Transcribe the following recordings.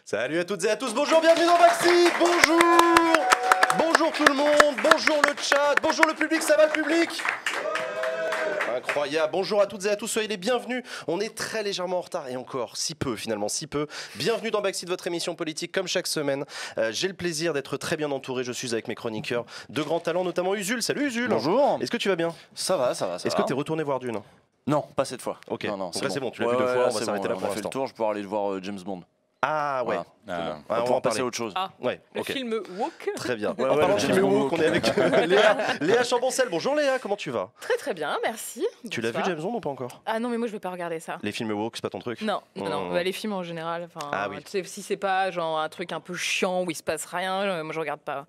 Salut à toutes et à tous, bonjour, bienvenue dans Backseat, bonjour. Bonjour tout le monde, bonjour le chat, bonjour le public, ça va le public? Incroyable, bonjour à toutes et à tous, soyez les bienvenus. On est très légèrement en retard et encore si peu finalement, si peu. Bienvenue dans Backseat, votre émission politique comme chaque semaine. J'ai le plaisir d'être très bien entouré, je suis avec mes chroniqueurs de grands talents, notamment Usul. Salut Usul. Bonjour. Est-ce que tu vas bien? Ça va. Est-ce que tu es retourné voir Dune? Non, pas cette fois. Ok, non, donc là c'est bon, tu l'as vu deux fois, on va s'arrêter là pour On a fait l'instant. le tour, je peux aller voir James Bond. Ah ouais, Voilà. on va Pour en passer parler. à autre chose. Ah, Ouais, le ok. film Woke. Très bien. Ouais, En parlant de le film film woke, on est avec Léa Chamboncel. Bonjour Léa, comment tu vas? Très très bien, merci. Tu l'as vu Bonsoir. James Bond ou pas encore? Ah non, mais moi je vais pas regarder ça. Les films woke, c'est pas ton truc? Non, non, Mmh. bah, les films en général. Ah oui. Tu sais, si c'est pas genre un truc un peu chiant où il se passe rien, moi je regarde pas.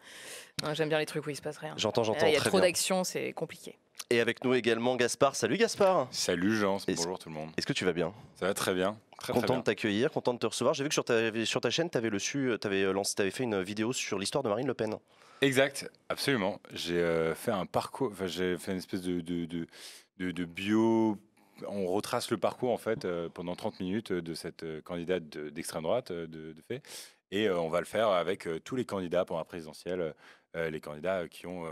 J'aime bien les trucs où il se passe rien. J'entends, Il y a très trop bien. d'action, c'est compliqué. Et avec nous également Gaspard. Salut Gaspard. Salut Jean, Et- bonjour tout le monde. Est-ce que tu vas bien? Ça va très bien. Très Content bien. de t'accueillir, content de te recevoir. J'ai vu que sur ta chaîne, tu avais fait une vidéo sur l'histoire de Marine Le Pen. Exact, absolument. J'ai fait un parcours, enfin j'ai fait une espèce de bio. On retrace le parcours en fait pendant 30 minutes de cette candidate d'extrême droite de fait. Et on va le faire avec tous les candidats pour la présidentielle, les candidats qui vont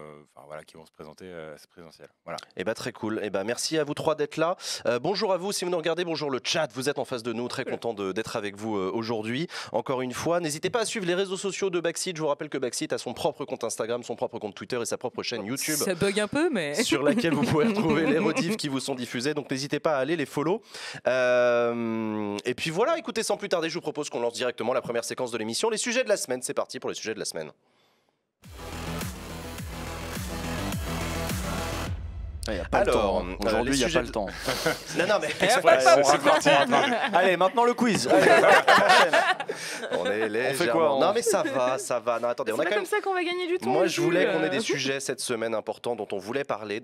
se présenter à cette présidentielle. Voilà. Eh ben très cool. Eh ben merci à vous trois d'être là. Bonjour à vous si vous nous regardez. Bonjour le chat. Vous êtes en face de nous. Très content d'être avec vous aujourd'hui. Encore une fois, n'hésitez pas à suivre les réseaux sociaux de Backseat. Je vous rappelle que Backseat a son propre compte Instagram, son propre compte Twitter et sa propre chaîne YouTube. Ça bug un peu, mais. Sur laquelle vous pouvez retrouver les rediffs qui vous sont diffusés. Donc n'hésitez pas à aller les follow. Et puis voilà, écoutez, sans plus tarder, je vous propose qu'on lance directement la première séquence de l'émission. Les sujets de la semaine. C'est parti pour les sujets de la semaine. Il n'y a pas le Alors, temps. Aujourd'hui, il n'y a sujets pas le temps. Non, non, mais Allez, maintenant le quiz. on est légèrement... fait quoi, Non, mais ça va. Non, attendez, C'est on a pas quand comme même... ça qu'on va gagner du temps. Moi, je Jules. voulais qu'on ait des sujets cette semaine importants dont on voulait parler,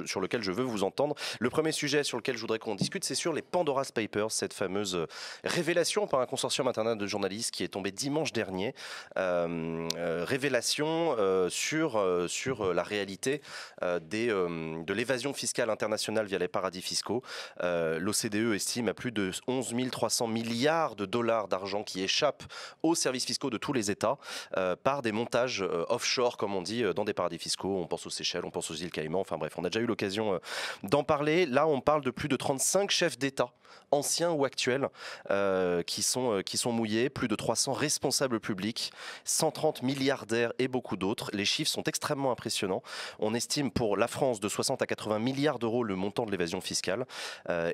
sur lequel je veux vous entendre. Le premier sujet sur lequel je voudrais qu'on discute, c'est sur les Pandora's Papers, cette fameuse révélation par un consortium international de journalistes qui est tombé dimanche dernier. Révélation sur la réalité de l'évasion fiscale internationale via les paradis fiscaux. L'OCDE estime à plus de 11 300 milliards de dollars d'argent qui échappent aux services fiscaux de tous les États par des montages offshore, comme on dit, dans des paradis fiscaux. On pense aux Seychelles, on pense aux îles Caïmans. Enfin bref, on a déjà eu l'occasion d'en parler. Là, on parle de plus de 35 chefs d'État, anciens ou actuels, qui sont mouillés, plus de 300 responsables publics, 130 milliardaires et beaucoup d'autres. Les chiffres sont extrêmement impressionnants. On estime pour la France de 60 à 80 milliards d'euros le montant de l'évasion fiscale.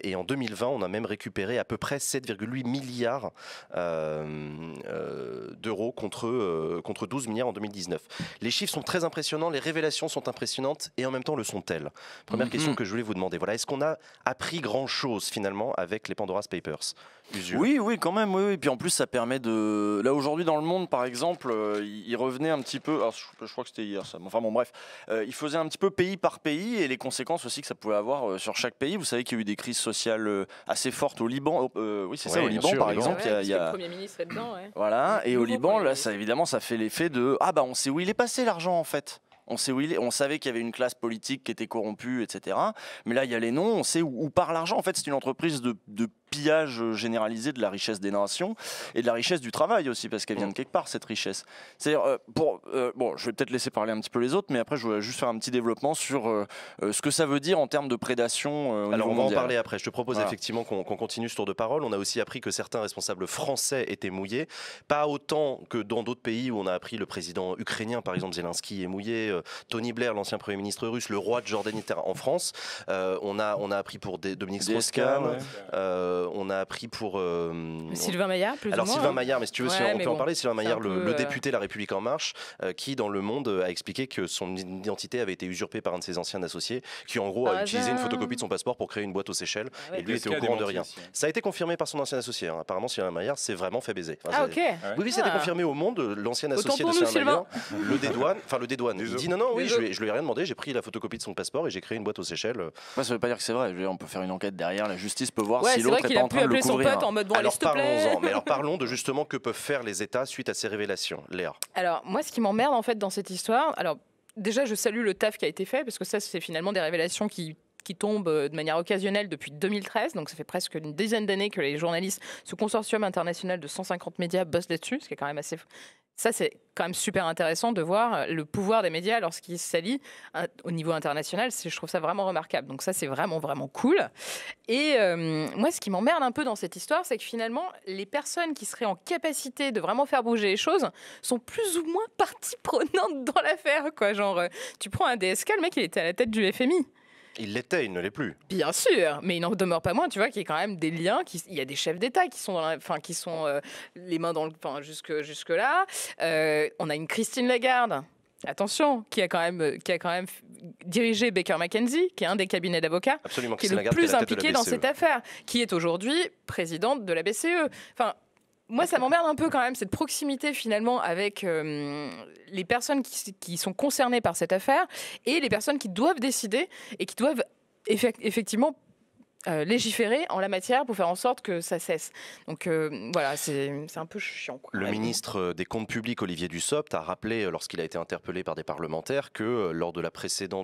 Et en 2020, on a même récupéré à peu près 7,8 milliards d'euros contre 12 milliards en 2019. Les chiffres sont très impressionnants, les révélations sont impressionnantes et en même temps le sont-elles? Première question que je voulais vous demander. Voilà, est-ce qu'on a appris grand-chose finalement avec les Pandora's Papers? Usul. Oui, quand même. Oui. Puis en plus, ça permet de. Là, aujourd'hui, dans le monde, par exemple, il revenait un petit peu. Alors, je crois que c'était hier, ça. Enfin, bon, bref. Il faisait un petit peu pays par pays et les conséquences aussi que ça pouvait avoir sur chaque pays. Vous savez qu'il y a eu des crises sociales assez fortes au Liban. Oui, c'est ça, Ouais, au bien Liban, sûr, par au Liban. exemple. Ouais, il y a- parce que le Premier ministre est dedans, ouais. Voilà. Et au Nouveau Liban, Premier là, ministre. ça, évidemment, ça fait l'effet de ah, bah, on sait où il est passé l'argent, en fait. On sait où il est. On savait qu'il y avait une classe politique qui était corrompue, etc. Mais là, il y a les noms, on sait où part l'argent. En fait, c'est une entreprise de pillage généralisé de la richesse des nations et de la richesse du travail aussi, parce qu'elle vient de quelque part, cette richesse. C'est-à-dire, bon, je vais peut-être laisser parler un petit peu les autres, mais après, je voudrais juste faire un petit développement sur ce que ça veut dire en termes de prédation au Alors niveau on va en mondial. parler après. Je te propose Voilà. effectivement qu'on continue ce tour de parole. On a aussi appris que certains responsables français étaient mouillés. Pas autant que dans d'autres pays où on a appris le président ukrainien, par exemple Zelensky est mouillé, Tony Blair, l'ancien Premier ministre russe, le roi de Jordanie était en France. On a appris pour Dominique Strauss-Kahn. ouais. On a appris pour... Sylvain Maillard, plus Alors ou moins. Sylvain Maillard, mais si tu veux, Ouais, on mais peut en bon, parler. Sylvain c'est Maillard, un peu, le député La République En Marche, qui dans Le Monde a expliqué que son identité avait été usurpée par un de ses anciens associés, qui en gros Par a utilisé une hasard. photocopie de son passeport pour créer une boîte aux Seychelles. Ah ouais. Et lui Est-ce était au qu'il y a courant de démenti rien. aussi, hein? Ça a été confirmé par son ancien associé. Apparemment, Sylvain Maillard s'est vraiment fait baiser. Enfin, Ah, c'est- ok. Oui, c'était Ah. confirmé au Monde. L'ancien Autant associé de pour nous, Sylvain Maillard Sylvain. le dédouane. Il dit non, oui, Désolé. je lui ai rien demandé. J'ai pris la photocopie de son passeport et j'ai créé une boîte aux Seychelles. Ouais, ça veut pas dire que c'est vrai. Je veux dire, on peut faire une enquête derrière. La justice peut voir Ouais, si c'est vrai l'autre est qu'il pas a en pu train de le appeler son couvrir. pote en mode bon, allez, Alors s'il te plaît. parlons-en. Mais alors parlons de justement que peuvent faire les États suite à ces révélations. Léa. Alors, moi, ce qui m'emmerde en fait dans cette histoire, alors déjà, je salue le taf qui a été fait parce que ça, c'est finalement des révélations qui qui tombe de manière occasionnelle depuis 2013, donc ça fait presque une dizaine d'années que les journalistes, ce consortium international de 150 médias bossent là-dessus, ce qui est quand même assez... Ça, c'est quand même super intéressant de voir le pouvoir des médias lorsqu'ils s'allient au niveau international. Je trouve ça vraiment remarquable. Donc ça, c'est vraiment, vraiment cool. Et moi, ce qui m'emmerde un peu dans cette histoire, c'est que finalement, les personnes qui seraient en capacité de vraiment faire bouger les choses sont plus ou moins partie prenante dans l'affaire, quoi. Genre, tu prends un DSK, le mec, il était à la tête du FMI. Il l'était, il ne l'est plus. Bien sûr, mais il n'en demeure pas moins, tu vois, qu'il y a quand même des liens. Il y a des chefs d'État qui sont, qui sont les mains dans le... jusque là. On a une Christine Lagarde, attention, qui a quand même dirigé Baker McKenzie, qui est un des cabinets d'avocats, Absolument, qui est le Lagarde, plus qui est à la tête de la impliqué dans BCE. cette affaire, qui est aujourd'hui présidente de la BCE. Enfin, moi, ça m'emmerde un peu quand même, cette proximité finalement avec les personnes qui sont concernées par cette affaire et les personnes qui doivent décider et qui doivent effectivement légiférer en la matière pour faire en sorte que ça cesse. Donc voilà, c'est un peu chiant, quoi. Le ministre des Comptes publics, Olivier Dussopt, a rappelé, lorsqu'il a été interpellé par des parlementaires, que lors du précédent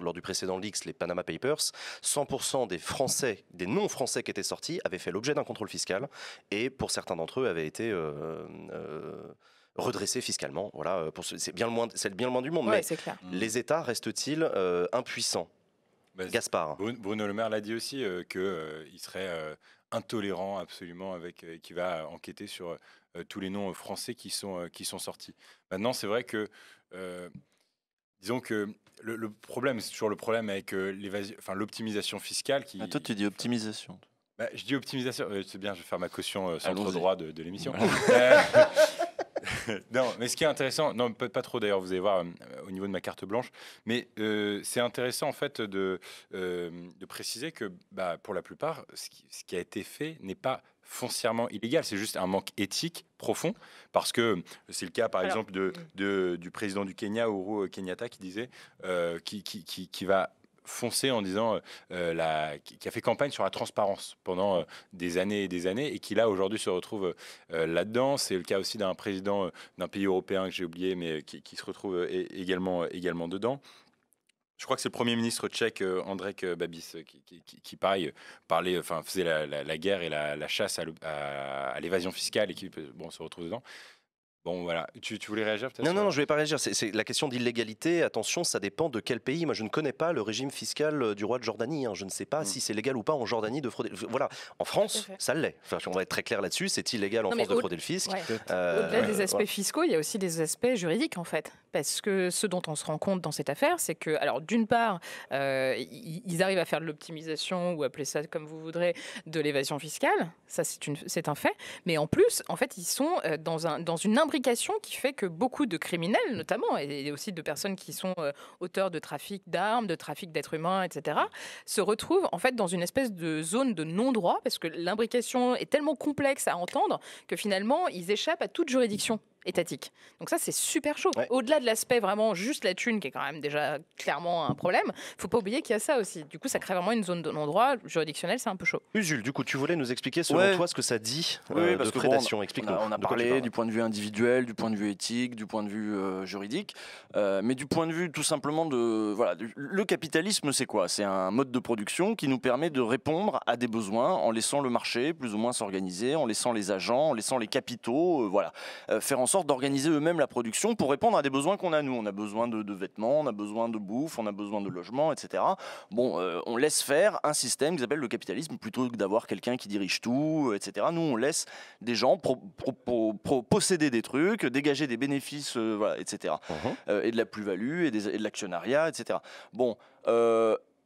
leaks, les Panama Papers, 100% des Français, des non-Français qui étaient sortis, avaient fait l'objet d'un contrôle fiscal et pour certains d'entre eux avaient été redressés fiscalement. Voilà, c'est bien le moins du monde, Ouais, mais c'est clair. les États restent-ils impuissants? Gaspard. Bruno Le Maire l'a dit aussi qu'il serait intolérant absolument qui va enquêter sur tous les noms français qui sont sortis. Maintenant, c'est vrai que disons que le problème, c'est toujours le problème avec l'optimisation fiscale qui. Ah, toi, tu dis optimisation. Je dis optimisation. C'est bien, je vais faire ma caution centre Allons-y. droit de l'émission. Non, mais ce qui est intéressant, non, pas trop d'ailleurs, vous allez voir au niveau de ma carte blanche, mais c'est intéressant en fait de préciser que pour la plupart, ce qui a été fait n'est pas foncièrement illégal, c'est juste un manque éthique profond, parce que c'est le cas par exemple du président du Kenya, Uhuru Kenyatta, qui disait qui va foncer en disant qui a fait campagne sur la transparence pendant des années et qui là aujourd'hui se retrouve là-dedans. C'est le cas aussi d'un président d'un pays européen que j'ai oublié mais qui se retrouve également dedans. Je crois que c'est le Premier ministre tchèque Andrej Babis qui pareil faisait la guerre et la chasse à l'évasion fiscale et qui se retrouve dedans. Bon, voilà. Tu voulais réagir peut-être? Non, je ne vais pas réagir. C'est la question d'illégalité. Attention, ça dépend de quel pays. Moi, je ne connais pas le régime fiscal du roi de Jordanie. Je ne sais pas si c'est légal ou pas en Jordanie de frauder. Voilà. En France, ça l'est. Enfin, on va être très clair là-dessus. C'est illégal en France de frauder le fisc. Ouais. Au-delà des aspects fiscaux, il y a aussi des aspects juridiques, en fait. Parce que ce dont on se rend compte dans cette affaire, c'est que, alors, d'une part, ils arrivent à faire de l'optimisation, ou appelez ça comme vous voudrez, de l'évasion fiscale. Ça, c'est un fait. Mais en plus, en fait, ils sont dans une imbrication qui fait que beaucoup de criminels, notamment, et aussi de personnes qui sont auteurs de trafic d'armes, de trafic d'êtres humains, etc., se retrouvent en fait dans une espèce de zone de non-droit, parce que l'imbrication est tellement complexe à entendre que finalement, ils échappent à toute juridiction étatique. Donc ça, c'est super chaud. Ouais. Au-delà de l'aspect vraiment juste la thune, qui est quand même déjà clairement un problème, il ne faut pas oublier qu'il y a ça aussi. Du coup, ça crée vraiment une zone de non-droit juridictionnel, c'est un peu chaud. Jules, du coup, tu voulais nous expliquer selon toi ce que ça dit de prédation. Explique-nous. On a parlé du point de vue individuel, du point de vue éthique, du point de vue juridique, mais du point de vue tout simplement le capitalisme, c'est quoi? C'est un mode de production qui nous permet de répondre à des besoins en laissant le marché plus ou moins s'organiser, en laissant les agents, en laissant les capitaux, faire en sorte d'organiser eux-mêmes la production pour répondre à des besoins qu'on a nous. On a besoin de vêtements, on a besoin de bouffe, on a besoin de logement, etc. Bon, on laisse faire un système qu'ils appellent le capitalisme plutôt que d'avoir quelqu'un qui dirige tout, etc. Nous, on laisse des gens posséder des trucs, dégager des bénéfices, etc. Et de la plus-value et de l'actionnariat, etc. Bon,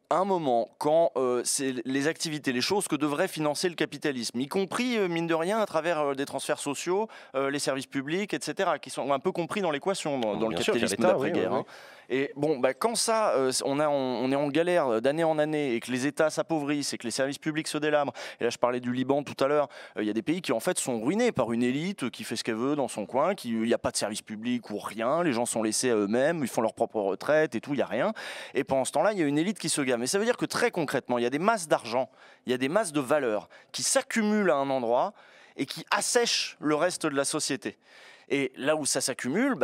à un moment, quand c'est les activités, les choses que devrait financer le capitalisme, y compris, mine de rien, à travers des transferts sociaux, les services publics, etc., qui sont un peu compris dans l'équation, dans le capitalisme d'après-guerre. Oui. Et bon, quand ça, on est en galère d'année en année et que les États s'appauvrissent et que les services publics se délabrent, et là je parlais du Liban tout à l'heure, il y a des pays qui en fait sont ruinés par une élite qui fait ce qu'elle veut dans son coin, il n'y a pas de service public ou rien, les gens sont laissés à eux-mêmes, ils font leur propre retraite et tout, il n'y a rien. Et pendant ce temps-là, il y a une élite qui se gamme. Mais ça veut dire que très concrètement, il y a des masses d'argent, il y a des masses de valeurs qui s'accumulent à un endroit et qui assèchent le reste de la société. Et là où ça s'accumule,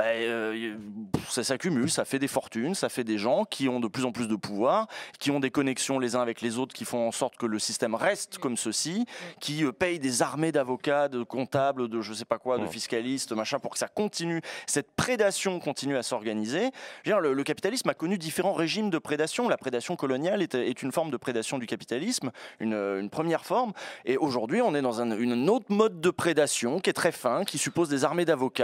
ça fait des fortunes, ça fait des gens qui ont de plus en plus de pouvoir, qui ont des connexions les uns avec les autres, qui font en sorte que le système reste comme ceci, qui payent des armées d'avocats, de comptables, de je sais pas quoi, de fiscalistes, machin, pour que ça continue, cette prédation continue à s'organiser. Le capitalisme a connu différents régimes de prédation. La prédation coloniale est une forme de prédation du capitalisme, une première forme. Et aujourd'hui, on est dans une autre mode de prédation qui est très fin, qui suppose des armées d'avocats,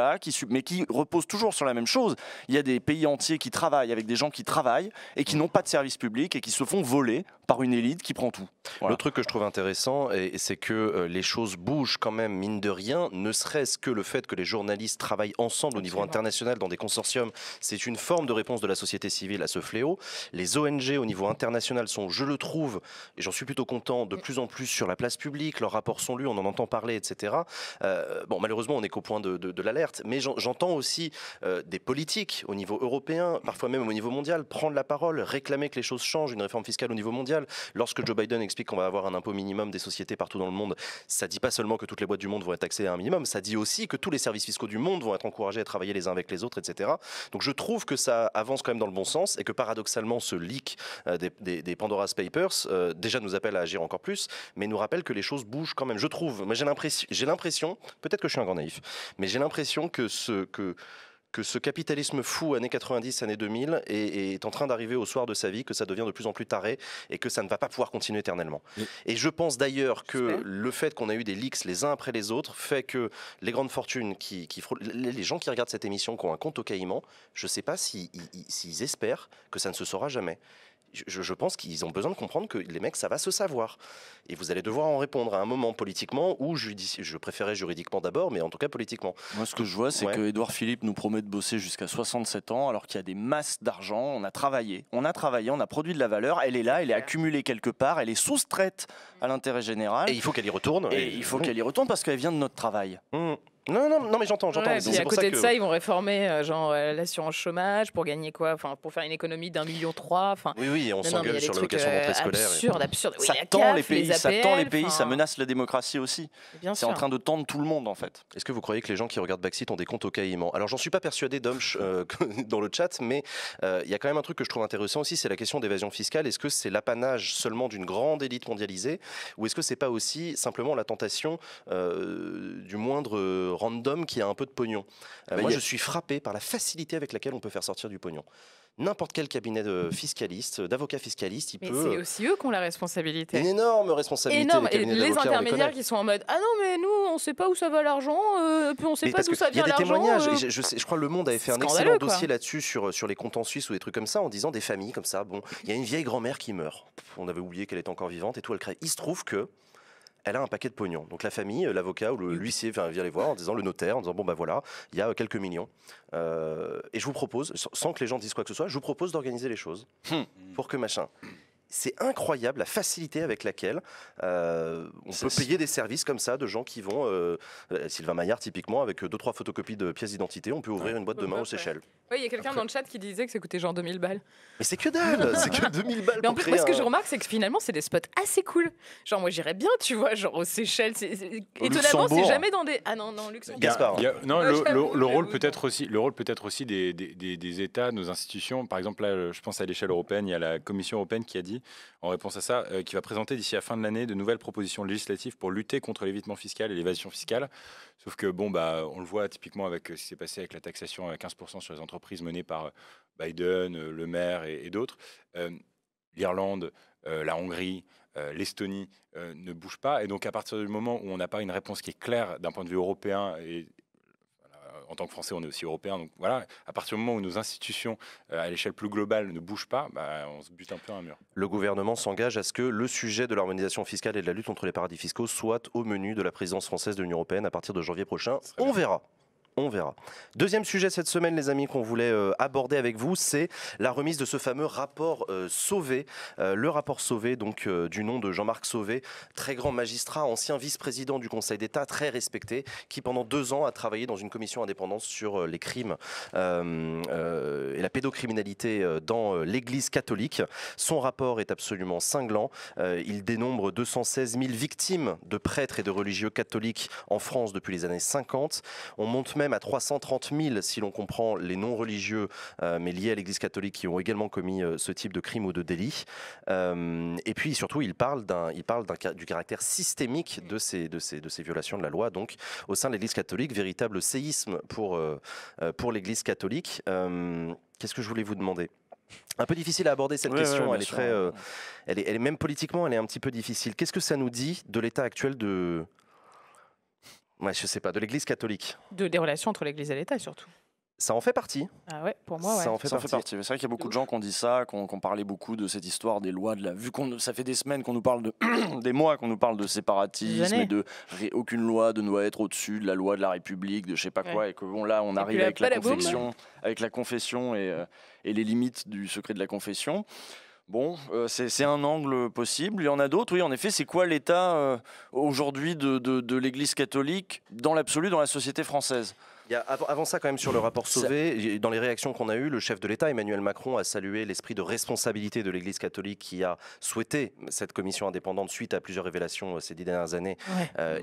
mais qui repose toujours sur la même chose. Il y a des pays entiers qui travaillent avec des gens qui travaillent et qui n'ont pas de service public et qui se font voler par une élite qui prend tout. Voilà. Le truc que je trouve intéressant, c'est que les choses bougent quand même, mine de rien, ne serait-ce que le fait que les journalistes travaillent ensemble au niveau international dans des consortiums, c'est une forme de réponse de la société civile à ce fléau. Les ONG au niveau international sont, je le trouve, et j'en suis plutôt content, de plus en plus sur la place publique, leurs rapports sont lus, on en entend parler, etc. Malheureusement, on n'est qu'au point de l'alerte, mais j'entends aussi des politiques au niveau européen, parfois même au niveau mondial, prendre la parole, réclamer que les choses changent, une réforme fiscale au niveau mondial. Lorsque Joe Biden explique qu'on va avoir un impôt minimum des sociétés partout dans le monde, ça dit pas seulement que toutes les boîtes du monde vont être taxées à un minimum, ça dit aussi que tous les services fiscaux du monde vont être encouragés à travailler les uns avec les autres, etc. Donc je trouve que ça avance quand même dans le bon sens et que paradoxalement ce leak des Pandora's Papers déjà nous appelle à agir encore plus, mais nous rappelle que les choses bougent quand même. Je trouve, moi j'ai l'impression, peut-être que je suis un grand naïf, mais j'ai l'impression que ce capitalisme fou années 90, années 2000 est en train d'arriver au soir de sa vie, que ça devient de plus en plus taré et que ça ne va pas pouvoir continuer éternellement. Et je pense d'ailleurs que le fait qu'on a eu des leaks les uns après les autres fait que les grandes fortunes, les gens qui regardent cette émission, qui ont un compte au Caïman, je ne sais pas s'ils espèrent que ça ne se saura jamais. Je pense qu'ils ont besoin de comprendre que les mecs, ça va se savoir. Et vous allez devoir en répondre à un moment politiquement ou je préférais juridiquement d'abord, mais en tout cas politiquement. Moi, ce que je vois, c'est que Édouard Philippe nous promet de bosser jusqu'à 67 ans, alors qu'il y a des masses d'argent. On a travaillé, on a produit de la valeur. Elle est là, elle est accumulée quelque part, elle est soustraite à l'intérêt général. Et il faut qu'elle y retourne. Et il faut qu'elle y retourne parce qu'elle vient de notre travail. Non, mais j'entends. Ouais, et à côté de ça, ils vont réformer l'assurance chômage pour gagner quoi, enfin pour faire une économie d'1,3 million. Oui, on s'engueule sur l'allocation d'entrée scolaire. Absurde. Ça tend les pays, ça menace la démocratie aussi. C'est en train de tendre tout le monde en fait. Est-ce que vous croyez que les gens qui regardent Backseat ont des comptes au Caïman? Alors j'en suis pas persuadé, Domch, dans le chat, mais il y a quand même un truc que je trouve intéressant aussi, c'est la question d'évasion fiscale. Est-ce que c'est l'apanage seulement d'une grande élite mondialisée, ou est-ce que c'est pas aussi simplement la tentation du moindre random qui a un peu de pognon? Moi, je suis frappé par la facilité avec laquelle on peut faire sortir du pognon. N'importe quel cabinet de fiscaliste, d'avocat fiscaliste, il peut... c'est aussi eux qui ont la responsabilité. Une énorme responsabilité. Et les intermédiaires qui sont en mode « Ah non, mais nous, on ne sait pas où ça va l'argent, puis on ne sait pas d'où ça vient l'argent. » Il y a des témoignages, je crois que Le Monde avait fait un excellent dossier là-dessus, sur les comptes en Suisse ou des trucs comme ça, en disant des familles comme ça, bon, il y a une vieille grand-mère qui meurt. On avait oublié qu'elle était encore vivante et tout, elle crève. Il se trouve que elle a un paquet de pognon. Donc la famille, l'avocat ou l'huissier vient les voir en disant, le notaire, en disant, bon bah voilà, il y a quelques millions. Et je vous propose, sans que les gens disent quoi que ce soit, je vous propose d'organiser les choses pour que machin... C'est incroyable la facilité avec laquelle on peut payer des services comme ça de gens qui vont, Sylvain Maillard typiquement, avec 2-3 photocopies de pièces d'identité, on peut ouvrir une boîte de main aux Seychelles. Oui, il y a quelqu'un dans le chat qui disait que ça coûtait genre 2000 balles. Mais c'est que dalle, c'est que 2000 balles. Mais en plus, moi, ce que je remarque, c'est que finalement, c'est des spots assez cool. Genre, moi, j'irais bien, tu vois, genre aux Seychelles. Étonnamment, c'est jamais dans des. Ah non, Luxembourg. Gaspard. Le rôle peut-être aussi des États, nos institutions. Par exemple, là, je pense à l'échelle européenne, il y a la Commission européenne qui a dit, en réponse à ça, qui va présenter d'ici à la fin de l'année de nouvelles propositions législatives pour lutter contre l'évitement fiscal et l'évasion fiscale. Sauf que, on le voit typiquement avec ce qui s'est passé avec la taxation à 15% sur les entreprises menées par Biden, Le Maire et d'autres. L'Irlande, la Hongrie, l'Estonie ne bougent pas. Et donc, à partir du moment où on n'a pas une réponse qui est claire d'un point de vue européen, et en tant que Français, on est aussi européen, donc voilà, à partir du moment où nos institutions, à l'échelle plus globale, ne bougent pas, on se bute un peu à un mur. Le gouvernement s'engage à ce que le sujet de l'harmonisation fiscale et de la lutte contre les paradis fiscaux soit au menu de la présidence française de l'Union européenne à partir de janvier prochain. On verra. On verra. Deuxième sujet cette semaine, les amis, qu'on voulait aborder avec vous, c'est la remise de ce fameux rapport Sauvé. Le rapport Sauvé, donc du nom de Jean-Marc Sauvé, très grand magistrat, ancien vice-président du Conseil d'État, très respecté, qui pendant 2 ans a travaillé dans une commission indépendante sur les crimes et la pédocriminalité dans l'Église catholique. Son rapport est absolument cinglant. Il dénombre 216 000 victimes de prêtres et de religieux catholiques en France depuis les années 50. On monte même même à 330 000 si l'on comprend les non-religieux, mais liés à l'Église catholique, qui ont également commis ce type de crime ou de délit. Et puis surtout, il parle du caractère systémique de ces violations de la loi, donc au sein de l'Église catholique, véritable séisme pour l'Église catholique. Qu'est-ce que je voulais vous demander ? Un peu difficile à aborder cette question, elle est très, elle est même politiquement, elle est un petit peu difficile. Qu'est-ce que ça nous dit de l'état actuel de l'Église catholique ? Des relations entre l'Église et l'État surtout. Ça en fait partie. Ah ouais, pour moi, ouais. Ça en fait partie. C'est vrai qu'il y a beaucoup de gens qui ont dit ça, qui ont parlé beaucoup de cette histoire des lois vu ça fait des semaines qu'on nous parle des mois qu'on nous parle de séparatisme et de aucune loi ne doit être au-dessus de la loi de la République, de je sais pas quoi, et que bon là on arrive avec la confession et les limites du secret de la confession. Bon, c'est un angle possible. Il y en a d'autres, oui, en effet. C'est quoi l'état aujourd'hui de l'Église catholique dans l'absolu dans la société française ? Il y a, avant ça, quand même, sur le rapport Sauvé, dans les réactions qu'on a eues, le chef de l'État, Emmanuel Macron, a salué l'esprit de responsabilité de l'Église catholique qui a souhaité cette commission indépendante suite à plusieurs révélations ces 10 dernières années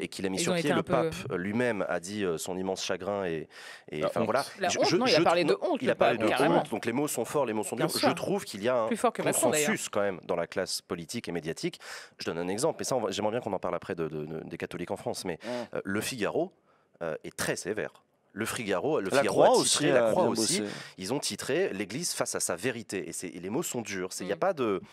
et qu'il a mis sur pied. Le pape lui-même a dit son immense chagrin et enfin voilà. Il a parlé de honte. Il a parlé de honte. Donc les mots sont forts, les mots sont durs. Je trouve qu'il y a un consensus quand même dans la classe politique et médiatique. Je donne un exemple, et ça, j'aimerais bien qu'on en parle après des catholiques en France, mais Le Figaro est très sévère. Le Figaro a titré, la Croix aussi, ils ont titré « L'Église face à sa vérité ». Et les mots sont durs. Il n'y a pas de «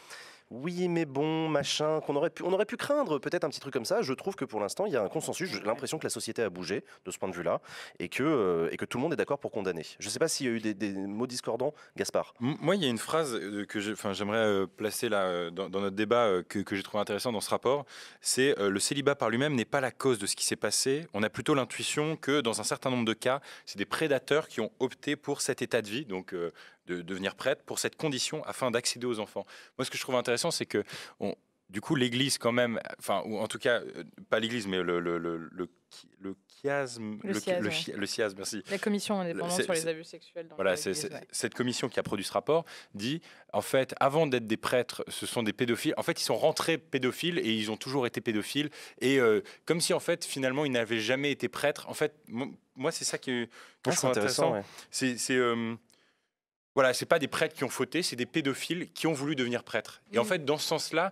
oui, mais bon, machin », on aurait pu craindre peut-être un petit truc comme ça. Je trouve que pour l'instant, il y a un consensus. J'ai l'impression que la société a bougé de ce point de vue-là et que tout le monde est d'accord pour condamner. Je ne sais pas s'il y a eu des mots discordants. Gaspard. Moi, il y a une phrase que j'aimerais placer là, dans notre débat que j'ai trouvé intéressant dans ce rapport. C'est le célibat par lui-même n'est pas la cause de ce qui s'est passé. On a plutôt l'intuition que dans un certain nombre de cas, c'est des prédateurs qui ont opté pour cet état de vie, donc de devenir prêtre, pour cette condition afin d'accéder aux enfants. Moi, ce que je trouve intéressant, c'est que du coup, l'Église quand même, enfin, ou en tout cas, pas l'Église, mais le chiasme, merci. La commission indépendante sur les abus sexuels. Voilà, cette commission qui a produit ce rapport dit, en fait, avant d'être des prêtres, ce sont des pédophiles. En fait, ils sont rentrés pédophiles et ils ont toujours été pédophiles. Et comme si, en fait, finalement, ils n'avaient jamais été prêtres. En fait, moi, c'est ça que je trouve intéressant. Ouais. Voilà, c'est pas des prêtres qui ont fauté, c'est des pédophiles qui ont voulu devenir prêtres. Et en fait, dans ce sens-là,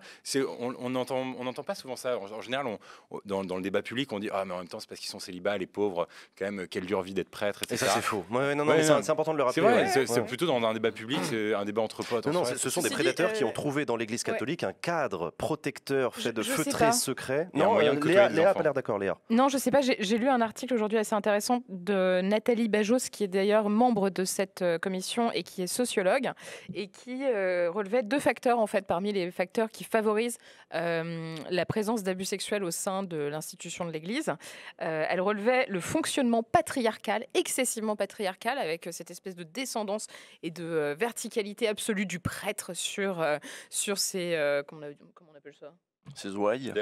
on n'entend pas souvent ça. En général, dans le débat public, on dit ah mais en même temps c'est parce qu'ils sont célibats, les pauvres, quand même quelle dure vie d'être prêtre, etc. Et ça c'est faux. C'est important de le rappeler. C'est vrai. C'est plutôt dans un débat public, c'est un débat entre potes. Non, ce sont des prédateurs qui ont trouvé dans l'Église catholique un cadre protecteur fait de feutrés secrets. Non, Léa n'a pas l'air d'accord, Léa. Non, je sais pas. J'ai lu un article aujourd'hui assez intéressant de Nathalie Bajos, qui est d'ailleurs membre de cette commission et qui est sociologue et qui relevait 2 facteurs en fait parmi les facteurs qui favorisent la présence d'abus sexuels au sein de l'institution de l'Église. Elle relevait le fonctionnement patriarcal, excessivement patriarcal, avec cette espèce de descendance et de verticalité absolue du prêtre sur ses comment on appelle ça, ses ouailles,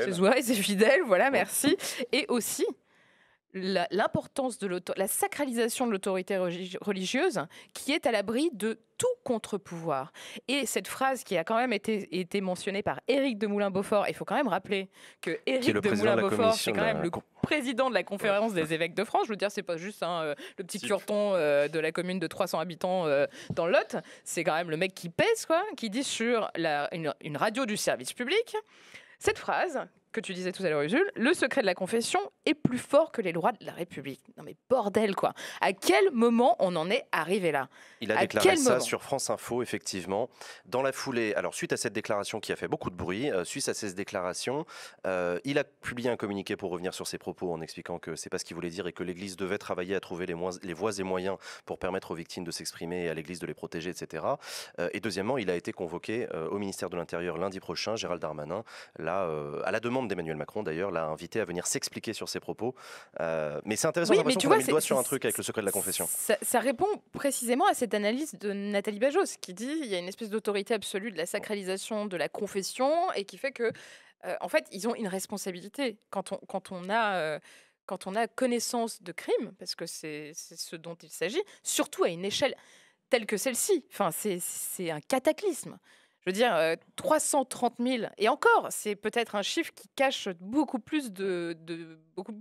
ses fidèles, voilà, merci. Et aussi l'importance de la sacralisation de l'autorité religieuse qui est à l'abri de tout contre-pouvoir. Et cette phrase qui a quand même été mentionnée par Éric de Moulin-Beaufort, il faut quand même rappeler que Éric de Moulin-Beaufort, c'est quand même le président de la conférence des évêques de France. Je veux dire, c'est pas juste le petit curton de la commune de 300 habitants dans le Lot. C'est quand même le mec qui pèse, quoi, qui dit sur une radio du service public cette phrase que tu disais tout à l'heure, Usul, le secret de la confession est plus fort que les lois de la République. Non mais bordel quoi. À quel moment on en est arrivé là ? Il a déclaré ça sur France Info, effectivement. Dans la foulée, alors suite à cette déclaration qui a fait beaucoup de bruit, suite à ces déclarations, il a publié un communiqué pour revenir sur ses propos en expliquant que c'est pas ce qu'il voulait dire et que l'Église devait travailler à trouver les voies et moyens pour permettre aux victimes de s'exprimer et à l'Église de les protéger, etc. Et deuxièmement, il a été convoqué au ministère de l'Intérieur lundi prochain. Gérald Darmanin, là, à la demande d'Emmanuel Macron d'ailleurs, l'a invité à venir s'expliquer sur ses propos. Mais c'est intéressant, j'ai l'impression qu'on a mis le doigt sur un truc avec le secret de la confession. Ça répond précisément à cette analyse de Nathalie Bajos qui dit qu'il y a une espèce d'autorité absolue de la sacralisation de la confession et qui fait que, en fait, ils ont une responsabilité quand on a connaissance de crimes, parce que c'est ce dont il s'agit, surtout à une échelle telle que celle-ci. Enfin, c'est un cataclysme. Je veux dire, 330 000, et encore, c'est peut-être un chiffre qui cache beaucoup plus beaucoup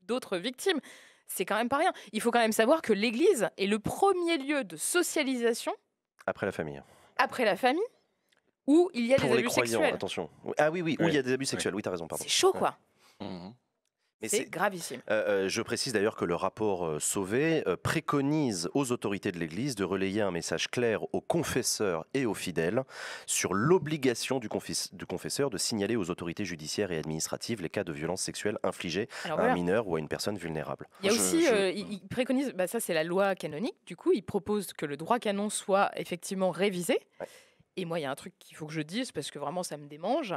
d'autres victimes. c'est quand même pas rien. Il faut quand même savoir que l'Église est le premier lieu de socialisation Après la famille. après la famille où il y a Pour des les abus croyants, sexuels. attention. Ah oui, où il y a des abus sexuels. Oui, t'as raison, pardon. C'est chaud, quoi. Mais C'est gravissime. je précise d'ailleurs que le rapport Sauvé préconise aux autorités de l'Église de relayer un message clair aux confesseurs et aux fidèles sur l'obligation du confesseur de signaler aux autorités judiciaires et administratives les cas de violences sexuelles infligées Alors, à un mineur ou à une personne vulnérable. Il y a aussi, il préconise, ça c'est la loi canonique, du coup, il propose que le droit canon soit effectivement révisé. Ouais. Et moi, il y a un truc qu'il faut que je dise, parce que vraiment ça me démange.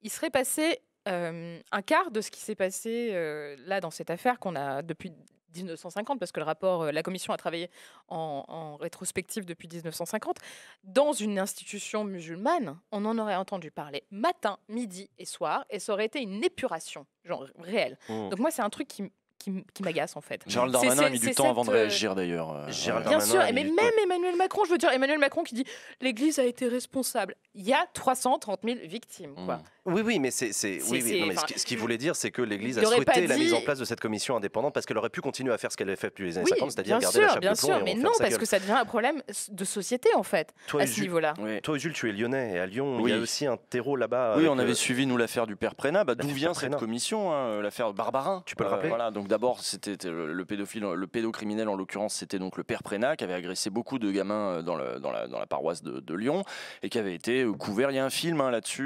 Il serait passé un quart de ce qui s'est passé là dans cette affaire qu'on a depuis 1950, parce que le rapport, la commission a travaillé en rétrospective depuis 1950. Dans une institution musulmane, on en aurait entendu parler matin, midi et soir, et ça aurait été une épuration, genre réelle. Donc moi, c'est un truc qui m'agace en fait. Gérald Darmanin a mis du temps avant de réagir d'ailleurs. Bien sûr, mais même Emmanuel Macron, je veux dire, Emmanuel Macron qui dit l'Église a été responsable. Il y a 330 000 victimes, quoi. Oui, mais ce qu'il voulait dire, c'est que l'Église a il aurait souhaité pas la dit- mise en place de cette commission indépendante parce qu'elle aurait pu continuer à faire ce qu'elle avait fait depuis les années Oui, 50, c'est-à-dire bien garder la sûr, chape bien de plomb sûr, et mais refaire non, sa parce gueule. que ça devient un problème de société en fait, Toi, à ce Jules, niveau-là. Toi, Jules, tu es lyonnais et à Lyon, il Oui. y a aussi un terreau là-bas. Oui, avec on avait suivi, nous, l'affaire du père Prénat. D'où l'affaire vient Prénat. cette commission, l'affaire Barbarin. Tu peux le rappeler Voilà, donc d'abord, c'était le pédophile, le pédocriminel en l'occurrence, c'était donc le père Prénat qui avait agressé beaucoup de gamins dans la paroisse de Lyon et qui avait été couvert. Il y a un film là-dessus,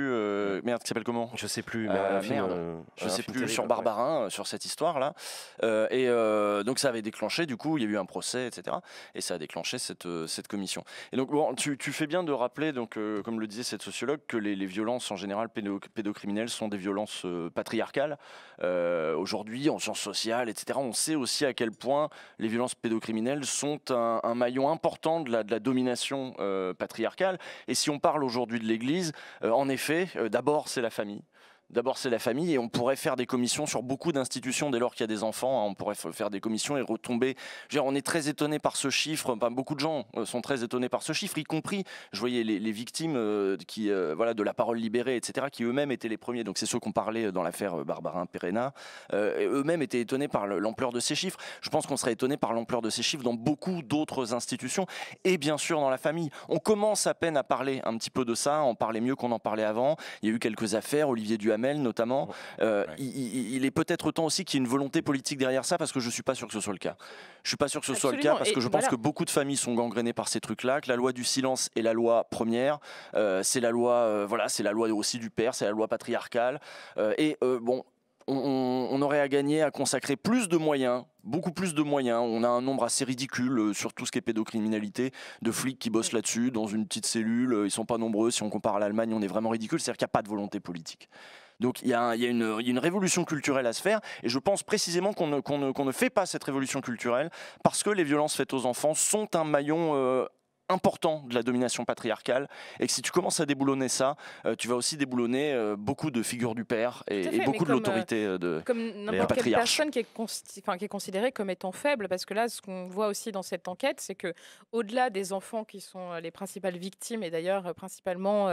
merde, qui s'appelle comment ? Je sais plus, mais un film, je un sais film plus, terrible, sur Barbarin, sur cette histoire-là. Donc ça avait déclenché, du coup, il y a eu un procès, etc. Et ça a déclenché cette commission. Et donc, bon, tu fais bien de rappeler, donc, comme le disait cette sociologue, que les violences en général pédocriminelles sont des violences patriarcales. Aujourd'hui, en sciences sociales, etc., on sait aussi à quel point les violences pédocriminelles sont un maillon important de la domination patriarcale. Et si on parle aujourd'hui de l'Église, en effet, d'abord c'est la famille. D'abord, c'est la famille et on pourrait faire des commissions sur beaucoup d'institutions dès lors qu'il y a des enfants. On pourrait faire des commissions et retomber. Je veux dire, on est très étonné par ce chiffre. Enfin, beaucoup de gens sont très étonnés par ce chiffre, y compris, je voyais les victimes de la parole libérée, etc., qui eux-mêmes étaient les premiers. Donc, c'est ceux qu'on parlait dans l'affaire Barbarin-Prénat. Eux-mêmes étaient étonnés par l'ampleur de ces chiffres. Je pense qu'on serait étonné par l'ampleur de ces chiffres dans beaucoup d'autres institutions et bien sûr dans la famille. On commence à peine à parler un petit peu de ça. On parlait mieux qu'on en parlait avant. Il y a eu quelques affaires, Olivier Duhamel notamment. Il est peut-être temps aussi qu'il y ait une volonté politique derrière ça, parce que je suis pas sûr que ce soit le cas. Je suis pas sûr que ce soit le cas, parce que je pense que beaucoup de familles sont gangrénées par ces trucs-là, que la loi du silence est la loi première. C'est la loi, c'est la loi aussi du père, c'est la loi patriarcale. On aurait à gagner à consacrer plus de moyens, beaucoup plus de moyens. On a un nombre assez ridicule sur tout ce qui est pédocriminalité, de flics qui bossent là-dessus, dans une petite cellule. Ils sont pas nombreux. Si on compare à l'Allemagne, on est vraiment ridicule. C'est-à-dire qu'il n'y a pas de volonté politique. Donc il y a une révolution culturelle à se faire, et je pense précisément qu'on ne fait pas cette révolution culturelle parce que les violences faites aux enfants sont un maillon important de la domination patriarcale, et que si tu commences à déboulonner ça, tu vas aussi déboulonner beaucoup de figures du père et beaucoup de l'autorité de comme n'importe quelle patriarches. personne qui est considérée comme étant faible, parce que là, ce qu'on voit aussi dans cette enquête, c'est que au-delà des enfants qui sont les principales victimes, et d'ailleurs principalement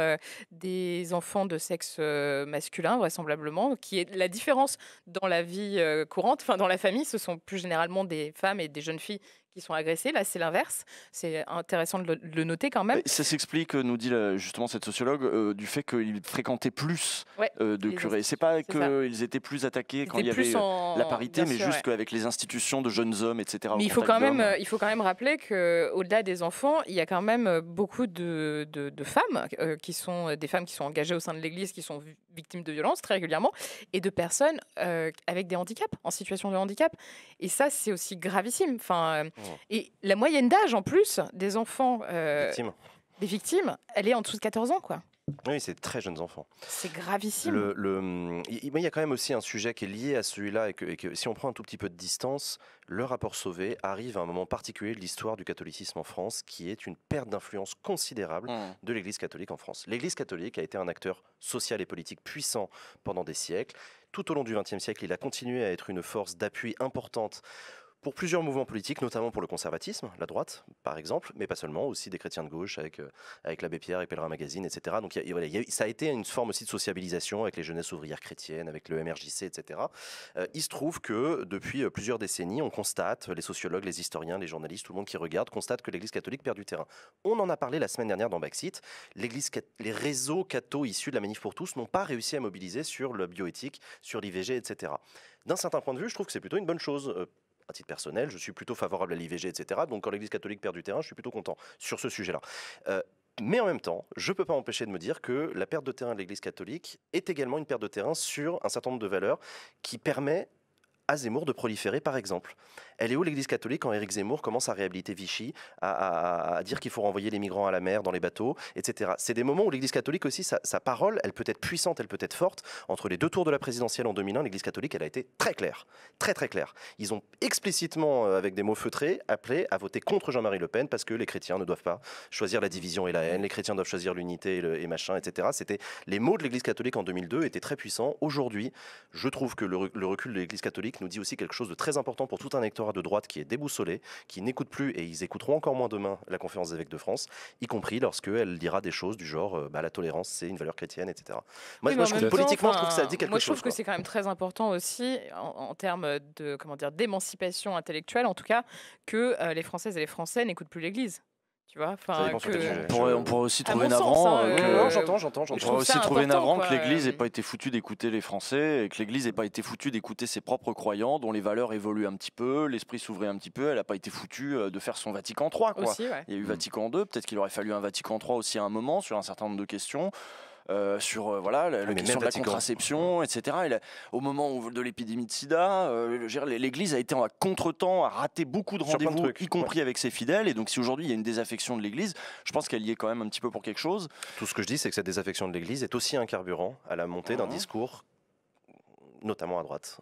des enfants de sexe masculin, vraisemblablement, qui est la différence dans la vie courante, enfin dans la famille, ce sont plus généralement des femmes et des jeunes filles qui sont agressées. Là, c'est l'inverse. C'est intéressant de le noter quand même. Ça s'explique, nous dit justement cette sociologue, du fait qu'ils fréquentaient plus de curés. C'est pas qu'ils étaient plus attaqués quand il y avait la parité, mais juste qu'avec les institutions de jeunes hommes, etc. Mais il faut quand même rappeler qu'au-delà des enfants, il y a quand même beaucoup de femmes qui sont des femmes qui sont engagées au sein de l'Église, qui sont victimes de violences très régulièrement, et de personnes avec des handicaps, en situation de handicap. Et ça, c'est aussi gravissime. Enfin, et la moyenne d'âge, en plus, des enfants des victimes, elle est en dessous de 14 ans, quoi. Oui, c'est très jeunes enfants. C'est gravissime. Il y a quand même aussi un sujet qui est lié à celui-là, et que si on prend un tout petit peu de distance, le rapport Sauvé arrive à un moment particulier de l'histoire du catholicisme en France, qui est une perte d'influence considérable de l'Église catholique en France. L'Église catholique a été un acteur social et politique puissant pendant des siècles. Tout au long du XXe siècle, il a continué à être une force d'appui importante pour plusieurs mouvements politiques, notamment pour le conservatisme, la droite, par exemple, mais pas seulement, aussi des chrétiens de gauche avec l'abbé Pierre, avec Pèlerin Magazine, etc. Donc ça a été une forme aussi de sociabilisation avec les jeunesses ouvrières chrétiennes, avec le MRJC, etc. Il se trouve que depuis plusieurs décennies, on constate, les sociologues, les historiens, les journalistes, tout le monde qui regarde, constate que l'Église catholique perd du terrain. On en a parlé la semaine dernière dans Backseat. Les réseaux cathos issus de la Manif pour tous n'ont pas réussi à mobiliser sur le bioéthique, sur l'IVG, etc. D'un certain point de vue, je trouve que c'est plutôt une bonne chose. À titre personnel, je suis plutôt favorable à l'IVG, etc. Donc quand l'Église catholique perd du terrain, je suis plutôt content sur ce sujet-là. Mais en même temps, je ne peux pas m'empêcher de me dire que la perte de terrain de l'Église catholique est également une perte de terrain sur un certain nombre de valeurs qui permet à Zemmour de proliférer, par exemple. Elle est où l'Église catholique quand Éric Zemmour commence à réhabiliter Vichy, à dire qu'il faut renvoyer les migrants à la mer, dans les bateaux, etc. C'est des moments où l'Église catholique aussi, sa parole, elle peut être puissante, elle peut être forte. Entre les deux tours de la présidentielle en 2001, l'Église catholique, elle a été très claire, très très claire. Ils ont explicitement, avec des mots feutrés, appelé à voter contre Jean-Marie Le Pen parce que les chrétiens ne doivent pas choisir la division et la haine, les chrétiens doivent choisir l'unité et machin, etc. C'était les mots de l'Église catholique en 2002 étaient très puissants. Aujourd'hui, je trouve que le recul de l'Église catholique nous dit aussi quelque chose de très important pour tout un électorat de droite qui est déboussolé, qui n'écoute plus, et ils écouteront encore moins demain la conférence des évêques de France, y compris lorsqu'elle dira des choses du genre la tolérance c'est une valeur chrétienne, etc. Moi, je trouve, politiquement, je trouve que ça dit quelque chose. Moi, je trouve que c'est quand même très important aussi en termes de d'émancipation intellectuelle, en tout cas, que les Françaises et les Français n'écoutent plus l'Église. Tu vois, on pourrait aussi trouver navrant j'entends. On pourrait aussi trouver navrant que l'Église n'ait pas été foutue d'écouter les Français et que l'Église n'ait pas été foutue d'écouter ses propres croyants dont les valeurs évoluent un petit peu, l'esprit s'ouvrait un petit peu. Elle n'a pas été foutue de faire son Vatican III, quoi. Aussi, ouais. Il y a eu Vatican II, peut-être qu'il aurait fallu un Vatican III aussi à un moment sur un certain nombre de questions. Sur la question de la contraception, etc. Et au moment de l'épidémie de sida, l'Église a été en contretemps, a raté beaucoup de rendez-vous, y compris avec ses fidèles. Et donc si aujourd'hui il y a une désaffection de l'Église, je pense qu'elle y est quand même un petit peu pour quelque chose. Tout ce que je dis, c'est que cette désaffection de l'Église est aussi un carburant à la montée d'un discours, notamment à droite.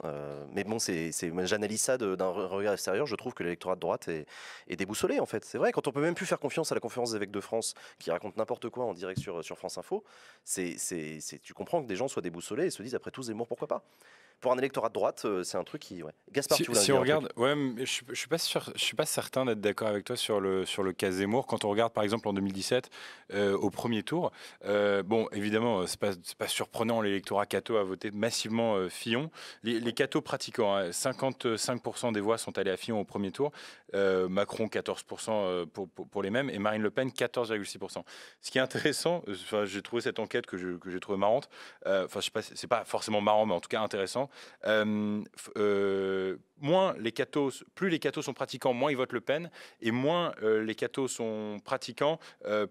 Mais bon, j'analyse ça d'un regard extérieur. Je trouve que l'électorat de droite est déboussolé, en fait. C'est vrai, quand on peut même plus faire confiance à la conférence des évêques de France, qui raconte n'importe quoi en direct sur France Info, tu comprends que des gens soient déboussolés et se disent, après tout, Zemmour, pourquoi pas ? Pour un électorat de droite, c'est un truc qui... Ouais. Gaspard, tu voulais si on regarde, mais je suis pas certain d'être d'accord avec toi sur le cas Zemmour. Quand on regarde par exemple en 2017 au premier tour, bon évidemment c'est pas surprenant, l'électorat catho a voté massivement Fillon. Les cathos pratiquants, 55% des voix sont allées à Fillon au premier tour. Macron 14% pour les mêmes et Marine Le Pen 14,6%. Ce qui est intéressant, j'ai trouvé cette enquête que j'ai trouvé marrante. Je sais pas, c'est pas forcément marrant, mais en tout cas intéressant. Plus les cathos sont pratiquants, moins ils votent Le Pen, et moins les cathos sont pratiquants,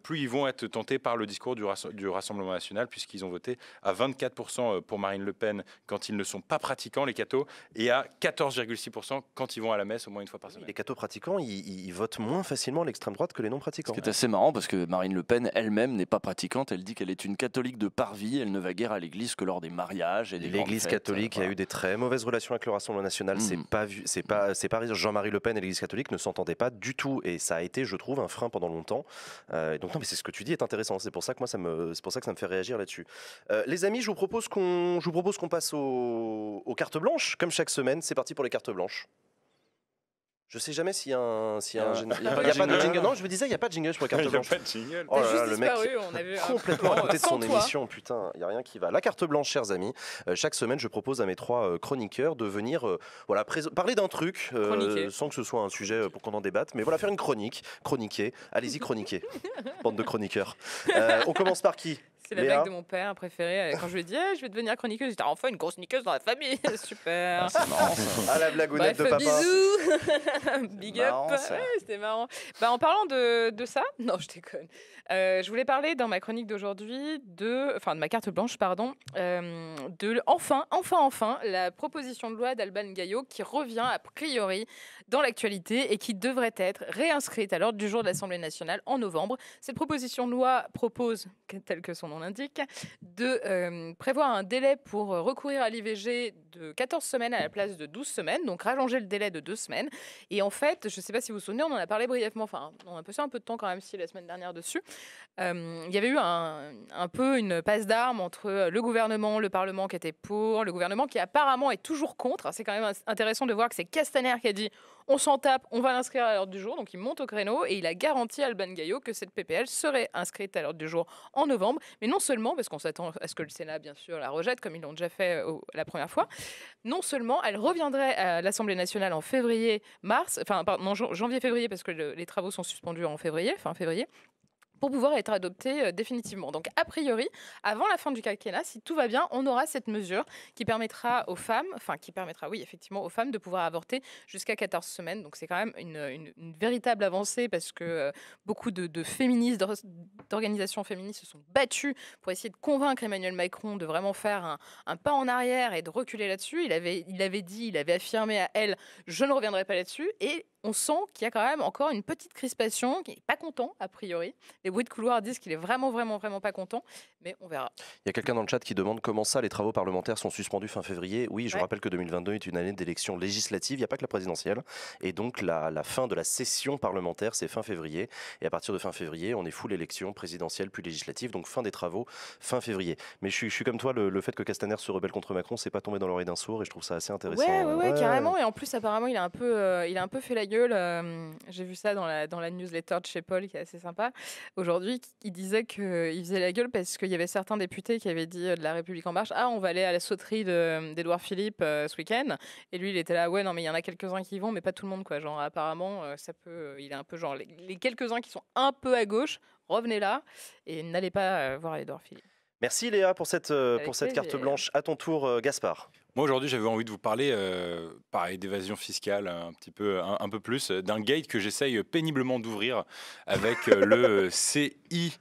plus ils vont être tentés par le discours du Rassemblement national, puisqu'ils ont voté à 24% pour Marine Le Pen quand ils ne sont pas pratiquants, les cathos, et à 14,6% quand ils vont à la messe au moins une fois par semaine. Les cathos pratiquants, ils votent moins facilement à l'extrême droite que les non pratiquants. Ce qui est assez marrant, parce que Marine Le Pen elle-même n'est pas pratiquante. Elle dit qu'elle est une catholique de parvis. Elle ne va guère à l'église que lors des mariages et des grandes fêtes. L'Église catholique a eu des très mauvaises relations avec le Rassemblement national. C'est pas Jean-Marie Le Pen et l'Église catholique ne s'entendaient pas du tout, et ça a été, je trouve, un frein pendant longtemps. Donc non, mais c'est ce que tu dis est intéressant. C'est pour ça que moi ça me fait réagir là-dessus. Les amis, je vous propose qu'on passe aux cartes blanches, comme chaque semaine. C'est parti pour les cartes blanches. Je sais jamais s'il y a un jingle. Il n'y a pas de jingle. Non, je me disais, il n'y a pas de jingle pour les cartes blanches. Il n'y a pas de jingle. Oh là là, le mec on a vu complètement à côté de son émission. Putain, il n'y a rien qui va. La carte blanche, chers amis. Chaque semaine, je propose à mes trois chroniqueurs de venir parler d'un truc sans que ce soit un sujet pour qu'on en débatte. Mais voilà, faire une chroniquer. Allez-y, chroniquer. Bande de chroniqueurs. On commence par qui ? C'est la blague de mon père préféré. Quand je lui ai dit je vais devenir chroniqueuse, j'étais enfin une grosse niqueuse dans la famille. Super. C'est marrant, ça. Ah, la blagounette de papa. Bisous. Big marrant, up. Ouais, c'était marrant. En parlant de ça, non, je déconne. Je voulais parler dans ma chronique d'aujourd'hui de ma carte blanche, pardon, de enfin, la proposition de loi d'Alban Gaillot qui revient a priori dans l'actualité et qui devrait être réinscrite à l'ordre du jour de l'Assemblée nationale en novembre. Cette proposition de loi propose, tel que son nom l'indique, de prévoir un délai pour recourir à l'IVG de 14 semaines à la place de 12 semaines, donc rallonger le délai de 2 semaines. Et en fait, je ne sais pas si vous vous souvenez, on en a parlé brièvement, enfin, on a passé un peu de temps quand même si la semaine dernière dessus. Il y avait eu un peu une passe d'armes entre le gouvernement, le Parlement qui était pour, le gouvernement qui apparemment est toujours contre. C'est quand même intéressant de voir que c'est Castaner qui a dit on s'en tape, on va l'inscrire à l'ordre du jour. Donc il monte au créneau et il a garanti à Alban Gaillot que cette PPL serait inscrite à l'ordre du jour en novembre. Mais non seulement, parce qu'on s'attend à ce que le Sénat, bien sûr, la rejette, comme ils l'ont déjà fait la première fois, non seulement elle reviendrait à l'Assemblée nationale en février-mars, enfin, pardon, janvier-février, parce que les travaux sont suspendus en février, fin février, pour pouvoir être adopté définitivement. Donc, a priori, avant la fin du quinquennat, si tout va bien, on aura cette mesure qui permettra aux femmes, oui, effectivement, aux femmes de pouvoir avorter jusqu'à 14 semaines. Donc, c'est quand même une véritable avancée parce que beaucoup de féministes, d'organisations féministes se sont battues pour essayer de convaincre Emmanuel Macron de vraiment faire un pas en arrière et de reculer là-dessus. Il avait affirmé à elle, je ne reviendrai pas là-dessus. Et on sent qu'il y a quand même encore une petite crispation, qu'il n'est pas content, a priori. Les bruits de couloir disent qu'il est vraiment pas content, mais on verra. Il y a quelqu'un dans le chat qui demande comment ça, les travaux parlementaires sont suspendus fin février. Oui, je rappelle que 2022 est une année d'élections législatives, il n'y a pas que la présidentielle. Et donc la fin de la session parlementaire, c'est fin février. Et à partir de fin février, on est full élection présidentielle puis législative, donc fin des travaux, fin février. Mais je suis comme toi, le fait que Castaner se rebelle contre Macron, c'est pas tombé dans l'oreille d'un sourd et je trouve ça assez intéressant. Ouais, carrément. Et en plus, apparemment, il a un peu fait la gueule. J'ai vu ça dans la newsletter de chez Paul, qui est assez sympa. Aujourd'hui, il disait qu'il faisait la gueule parce qu'il y avait certains députés qui avaient dit de La République En Marche, on va aller à la sauterie d'Édouard Philippe ce week-end. Et lui, il était là, ouais, non, mais il y en a quelques-uns qui y vont, mais pas tout le monde, quoi. Genre, apparemment, il est un peu genre, les quelques-uns qui sont un peu à gauche, revenez là et n'allez pas voir Édouard Philippe. Merci Léa pour cette carte blanche. À ton tour, Gaspard. Moi aujourd'hui j'avais envie de vous parler pareil d'évasion fiscale un peu plus d'un gate que j'essaye péniblement d'ouvrir avec le CIYI.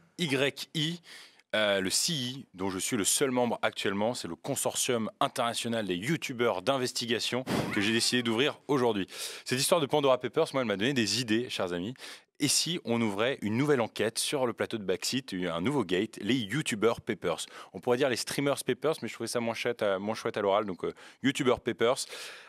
Le CI, dont je suis le seul membre actuellement, c'est le consortium international des youtubeurs d'investigation que j'ai décidé d'ouvrir aujourd'hui. Cette histoire de Pandora Papers, moi, elle m'a donné des idées, chers amis. Et si on ouvrait une nouvelle enquête sur le plateau de Backseat, un nouveau gate, les YouTuber Papers. On pourrait dire les Streamers Papers, mais je trouvais ça moins chouette à l'oral, donc YouTuber Papers.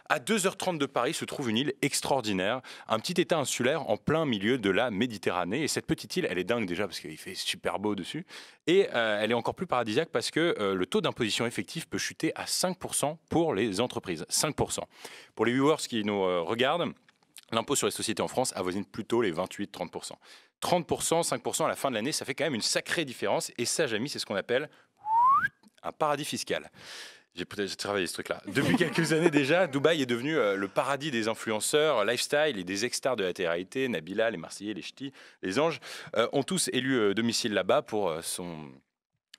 À 2h30 de Paris se trouve une île extraordinaire, un petit état insulaire en plein milieu de la Méditerranée. Et cette petite île, elle est dingue déjà parce qu'il fait super beau dessus. Et elle est encore plus paradisiaque parce que le taux d'imposition effectif peut chuter à 5% pour les entreprises. 5%. Pour les viewers qui nous regardent, l'impôt sur les sociétés en France avoisine plutôt les 28-30%. 30%, 5% à la fin de l'année, ça fait quand même une sacrée différence. Et ça, Jamy, c'est ce qu'on appelle un paradis fiscal. J'ai travaillé ce truc-là. Depuis quelques années déjà, Dubaï est devenu le paradis des influenceurs, lifestyle et des ex-stars de la télé-réalité. Nabila, les Marseillais, les Ch'tis, les Anges ont tous élu domicile là-bas pour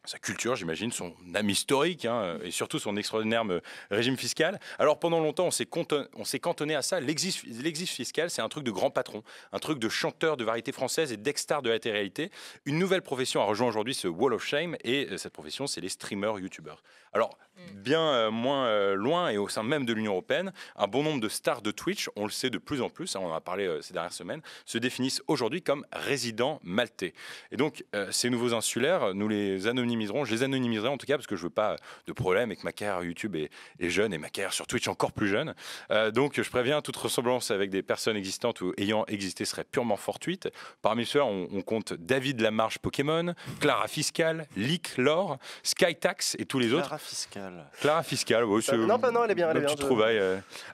sa culture, j'imagine, son âme historique et surtout son extraordinaire régime fiscal. Alors pendant longtemps, on s'est cantonné à ça. L'exif fiscal, c'est un truc de grand patron, un truc de chanteur de variété française et d'ex-star de la télé-réalité. Une nouvelle profession a rejoint aujourd'hui ce Wall of Shame et cette profession, c'est les streamers youtubeurs. Alors, bien moins loin et au sein même de l'Union européenne, un bon nombre de stars de Twitch, on le sait de plus en plus, on en a parlé ces dernières semaines, se définissent aujourd'hui comme résidents maltais. Et donc, ces nouveaux insulaires, nous les anonymiserons, je les anonymiserai en tout cas parce que je veux pas de problème et que ma carrière YouTube est jeune et ma carrière sur Twitch encore plus jeune. Donc, je préviens, toute ressemblance avec des personnes existantes ou ayant existé serait purement fortuite. Parmi ceux-là, on compte David Lamarche Pokémon, Clara Fiscal, Leak Lore, Skytax et tous les autres. Clara Fiscal, ouais, non, elle est bien. Petite trouvaille.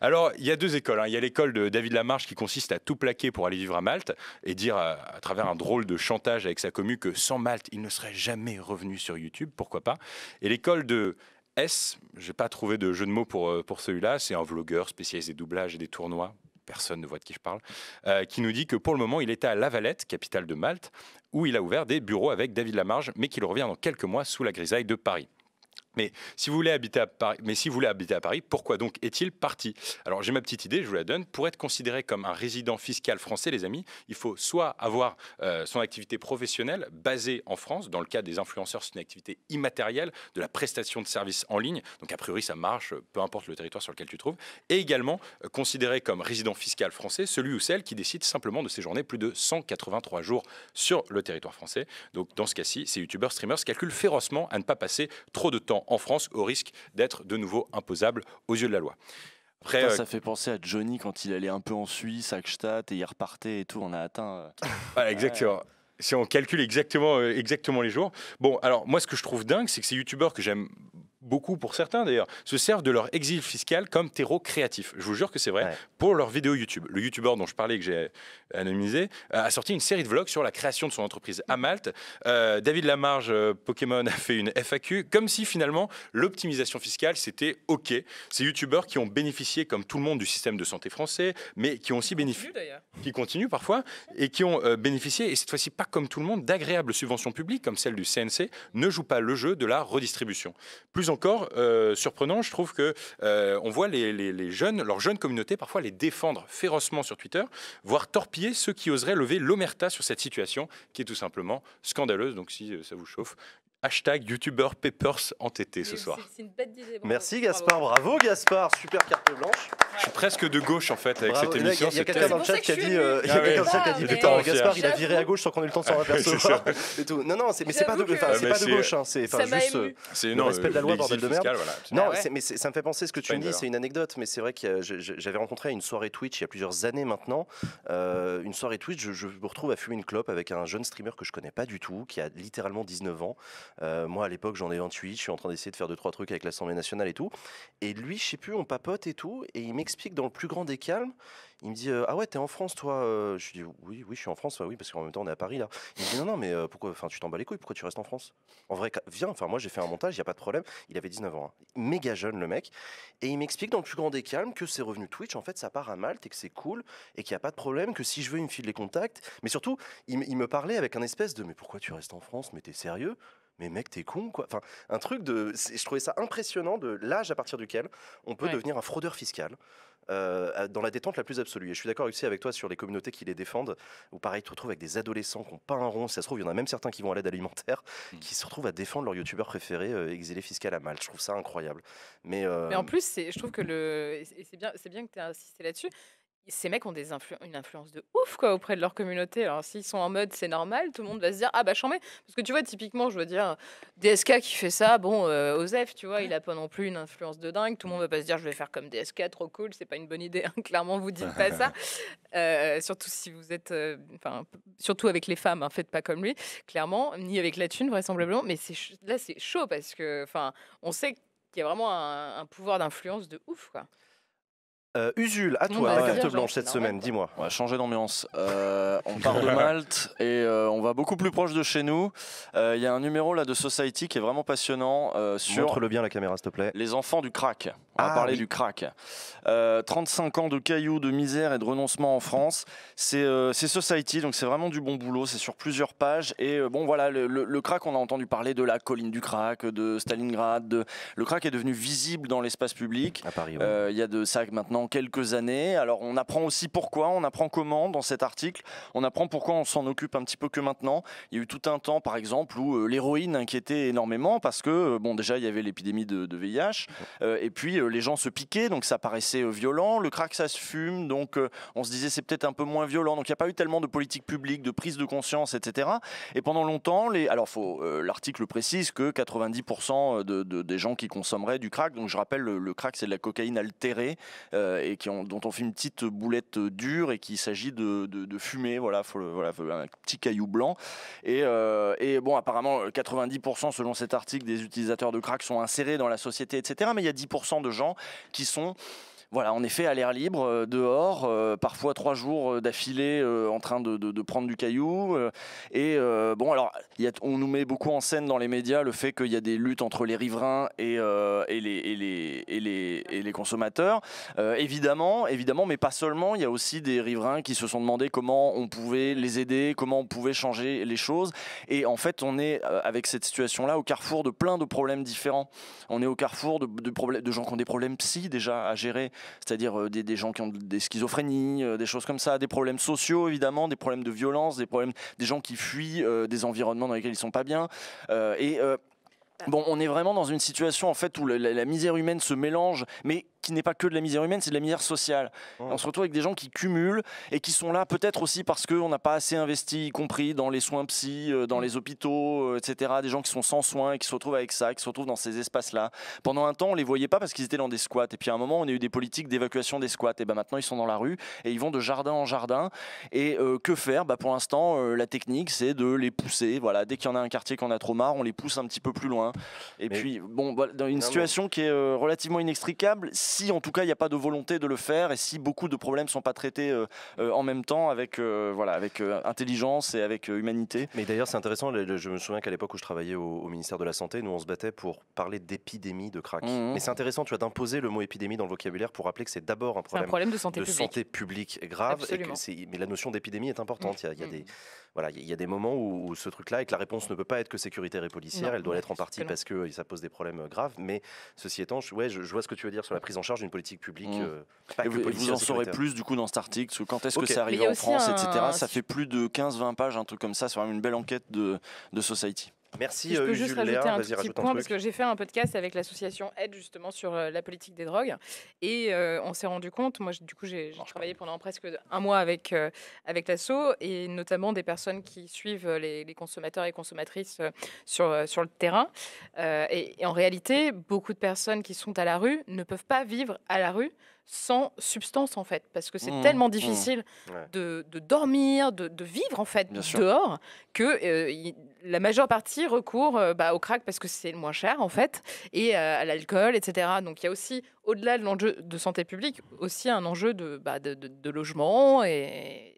Alors, il y a deux écoles. Il y a l'école de David Lamarche qui consiste à tout plaquer pour aller vivre à Malte et dire à travers un drôle de chantage avec sa commu que sans Malte, il ne serait jamais revenu sur YouTube, pourquoi pas. Et l'école de S, je n'ai pas trouvé de jeu de mots pour celui-là, c'est un vlogueur spécialisé des doublages et des tournois. Personne ne voit de qui je parle, qui nous dit que pour le moment, il était à La Valette, capitale de Malte, où il a ouvert des bureaux avec David Lamarche, mais qu'il revient dans quelques mois sous la grisaille de Paris. Mais si vous voulez habiter à Paris, pourquoi donc est-il parti? Alors j'ai ma petite idée, je vous la donne. Pour être considéré comme un résident fiscal français, les amis, il faut soit avoir son activité professionnelle basée en France. Dans le cas des influenceurs, c'est une activité immatérielle de la prestation de services en ligne. Donc a priori, ça marche, peu importe le territoire sur lequel tu te trouves. Et également considéré comme résident fiscal français, celui ou celle qui décide simplement de séjourner plus de 183 jours sur le territoire français. Donc dans ce cas-ci, ces youtubeurs, streamers calculent férocement à ne pas passer trop de temps d'argent en France au risque d'être de nouveau imposable aux yeux de la loi. Après, ça fait penser à Johnny quand il allait un peu en Suisse, à Gstaad, et il repartait et tout. On a atteint. Voilà, exactement. Ouais. Si on calcule exactement les jours. Bon, alors moi, ce que je trouve dingue, c'est que ces youtubeurs que j'aime beaucoup, pour certains d'ailleurs, se servent de leur exil fiscal comme terreau créatif. Je vous jure que c'est vrai, pour leurs vidéos YouTube. Le youtubeur dont je parlais, que j'ai anonymisé, a sorti une série de vlogs sur la création de son entreprise à Malte. David Lamarge, Pokémon, a fait une FAQ, comme si finalement l'optimisation fiscale, c'était OK. Ces youtubeurs qui ont bénéficié, comme tout le monde, du système de santé français, mais qui ont aussi bénéficié, qui continuent parfois, et qui ont bénéficié, et cette fois-ci pas comme tout le monde, d'agréables subventions publiques, comme celle du CNC, ne jouent pas le jeu de la redistribution. Plus encore surprenant, je trouve que on voit les jeunes, leurs jeunes communautés, parfois les défendre férocement sur Twitter, voire torpiller ceux qui oseraient lever l'omerta sur cette situation qui est tout simplement scandaleuse. Donc si ça vous chauffe, hashtag YouTuber Peppers entêté ce soir. C'est une bête d'idée. Merci Gaspard, bravo Gaspard, super carte blanche. Je suis presque de gauche en fait avec cette émission. Il y a quelqu'un dans le chat qui a dit, Gaspard il a viré à gauche sans qu'on ait le temps de s'en apercevoir. Non, mais c'est pas de gauche, c'est juste le respect de la loi, bordel de merde. Non, mais ça me fait penser ce que tu me dis, c'est une anecdote, mais c'est vrai que j'avais rencontré à une soirée Twitch il y a plusieurs années maintenant, une soirée Twitch, je me retrouve à fumer une clope avec un jeune streamer que je connais pas du tout, qui a littéralement 19 ans. Moi à l'époque j'en ai 28, je suis en train d'essayer de faire 2-3 trucs avec l'Assemblée nationale et tout, et lui je sais plus, on papote et tout, et il m'explique dans le plus grand des calmes, il me dit ah ouais t'es en France toi, je lui dis oui je suis en France, oui parce qu'en même temps on est à Paris là. Il me dit non mais pourquoi, enfin tu t'en bats les couilles, pourquoi tu restes en France, en vrai viens, enfin moi j'ai fait un montage, il y a pas de problème. Il avait 19 ans, hein. Méga jeune le mec, et il m'explique dans le plus grand des calmes que ses revenus Twitch en fait ça part à Malte et que c'est cool et qu'il y a pas de problème, que si je veux il me file les contacts, mais surtout il me parlait avec un espèce de mais pourquoi tu restes en France, mais t'es sérieux? Mais mec, t'es con quoi. Enfin, un truc de. Je trouvais ça impressionnant de l'âge à partir duquel on peut devenir un fraudeur fiscal. Dans la détente la plus absolue. Et je suis d'accord aussi avec toi sur les communautés qui les défendent, où pareil, tu te retrouves avec des adolescents qui n'ont pas un rond. Si ça se trouve, il y en a même certains qui vont à l'aide alimentaire, qui se retrouvent à défendre leur youtubeur préféré, exilé fiscal à Malte. Je trouve ça incroyable. Mais en plus, je trouve que c'est bien que tu aies insisté là-dessus. Ces mecs ont une influence de ouf quoi, auprès de leur communauté. Alors s'ils sont en mode c'est normal, tout le monde va se dire ah bah j'en mets. Parce que tu vois typiquement je veux dire DSK qui fait ça, bon Osef tu vois il a pas non plus une influence de dingue. Tout le monde va pas se dire je vais faire comme DSK, trop cool, c'est pas une bonne idée. Hein. Clairement vous dites pas ça. Surtout si vous êtes, surtout avec les femmes, hein, faites pas comme lui. Clairement ni avec la thune vraisemblablement. Mais là c'est chaud parce que on sait qu'il y a vraiment un pouvoir d'influence de ouf quoi. Usul, à toi, la carte blanche cette semaine, dis-moi. On va changer d'ambiance. On part de Malte et on va beaucoup plus proche de chez nous. Il y a un numéro là de Society qui est vraiment passionnant sur. Montre-le bien la caméra, s'il te plaît. Les enfants du crack. On va parler du crack. 35 ans de cailloux, de misère et de renoncement en France. C'est Society, donc c'est vraiment du bon boulot. C'est sur plusieurs pages. Et bon, voilà, le crack, on a entendu parler de la colline du crack, de Stalingrad. Le crack est devenu visible dans l'espace public. À Paris, il y a de ça maintenant quelques années. Alors, on apprend aussi pourquoi, on apprend comment dans cet article. On apprend pourquoi on s'en occupe un petit peu que maintenant. Il y a eu tout un temps, par exemple, où l'héroïne inquiétait énormément parce que, bon, déjà, il y avait l'épidémie de VIH. Et puis, les gens se piquaient, donc ça paraissait violent. Le crack, ça se fume, donc on se disait c'est peut-être un peu moins violent. Donc il n'y a pas eu tellement de politique publique, de prise de conscience, etc. Et pendant longtemps, l'article précise que 90% des gens qui consommeraient du crack, donc je rappelle, le crack c'est de la cocaïne altérée et dont on fait une petite boulette dure et qu'il s'agit de fumer, voilà, un petit caillou blanc. Et bon, apparemment 90% selon cet article des utilisateurs de crack sont insérés dans la société, etc. Mais il y a 10% de gens qui sont en effet à l'air libre, dehors, parfois 3 jours d'affilée en train de prendre du caillou. Bon, alors, on nous met beaucoup en scène dans les médias le fait qu'il y a des luttes entre les riverains et les consommateurs. Évidemment, mais pas seulement. Il y a aussi des riverains qui se sont demandé comment on pouvait les aider, comment on pouvait changer les choses. Et en fait, on est avec cette situation-là au carrefour de plein de problèmes différents. On est au carrefour de gens qui ont des problèmes psy déjà à gérer. C'est-à-dire des gens qui ont des schizophrénies, des choses comme ça, des problèmes sociaux évidemment, des problèmes de violence, des gens qui fuient des environnements dans lesquels ils ne sont pas bien. Bon, on est vraiment dans une situation en fait où la misère humaine se mélange, mais qui n'est pas que de la misère humaine, c'est de la misère sociale. On se retrouve avec des gens qui cumulent et qui sont là peut-être aussi parce qu'on n'a pas assez investi, y compris dans les soins psy, dans les hôpitaux, etc. Des gens qui sont sans soins et qui se retrouvent avec ça, qui se retrouvent dans ces espaces-là. Pendant un temps, on les voyait pas parce qu'ils étaient dans des squats. Et puis à un moment, on a eu des politiques d'évacuation des squats. Et ben maintenant, ils sont dans la rue et ils vont de jardin en jardin. Et que faire? Pour l'instant, la technique, c'est de les pousser. Voilà, dès qu'il y en a un quartier qu'on a trop marre, on les pousse un petit peu plus loin. Et puis, bon, dans une situation qui est relativement inextricable, si en tout cas il n'y a pas de volonté de le faire et si beaucoup de problèmes ne sont pas traités en même temps avec, avec intelligence et avec humanité. Mais d'ailleurs c'est intéressant, je me souviens qu'à l'époque où je travaillais au ministère de la Santé, nous on se battait pour parler d'épidémie de crack. Mais c'est intéressant, tu vois, d'imposer le mot épidémie dans le vocabulaire pour rappeler que c'est d'abord un problème de santé publique grave. Et que mais la notion d'épidémie est importante. Il y a des... Voilà, il y a des moments où ce truc-là, et que la réponse ne peut pas être que sécuritaire et policière, elle doit l'être en partie parce que ça pose des problèmes graves. Mais ceci étant, je vois ce que tu veux dire sur la prise en charge d'une politique publique. Et vous en saurez plus du coup dans cet article, sur quand est-ce que c'est arrivé en France, etc. Ça fait plus de 15-20 pages, un truc comme ça. C'est vraiment une belle enquête de Society. Merci. Si je peux juste rajouter un petit point, parce que j'ai fait un podcast avec l'association Aide justement sur la politique des drogues et on s'est rendu compte, moi du coup j'ai travaillé pendant presque un mois avec l'asso et notamment des personnes qui suivent les consommateurs et consommatrices sur le terrain et en réalité beaucoup de personnes qui sont à la rue ne peuvent pas vivre à la rue sans substance en fait, parce que c'est tellement difficile de dormir, de vivre en fait dehors, que la majeure partie recourt au crack parce que c'est le moins cher en fait, et à l'alcool, etc. Donc il y a aussi, au-delà de l'enjeu de santé publique, aussi un enjeu de logement et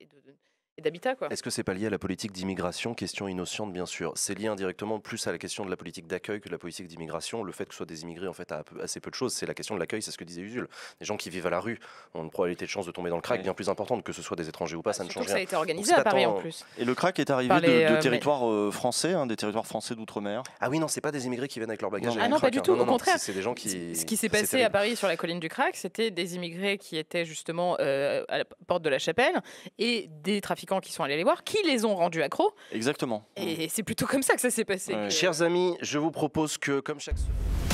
d'habitat, quoi. Est-ce que c'est pas lié à la politique d'immigration? Question innocente, bien sûr. C'est lié indirectement plus à la question de la politique d'accueil que de la politique d'immigration. Le fait que ce soit des immigrés, en fait, a assez peu de choses. C'est la question de l'accueil, c'est ce que disait Usul. Des gens qui vivent à la rue ont une probabilité de chance de tomber dans le crack bien plus importante, que ce soit des étrangers ou pas, ça ne change rien. Ça a été organisé à Paris en plus. Et le crack est arrivé de territoires français, des territoires français d'outre-mer. Ah oui, non, c'est pas des immigrés qui viennent avec leur bagage. Ah non, pas du tout, au contraire. C'est des gens qui... Ce qui s'est passé à Paris sur la colline du crack, c'était des immigrés qui étaient justement à la porte de la Chapelle et des trafiquants qui sont allés les voir, qui les ont rendus accros. Exactement. Et c'est plutôt comme ça que ça s'est passé. Chers amis, je vous propose que, comme chaque semaine...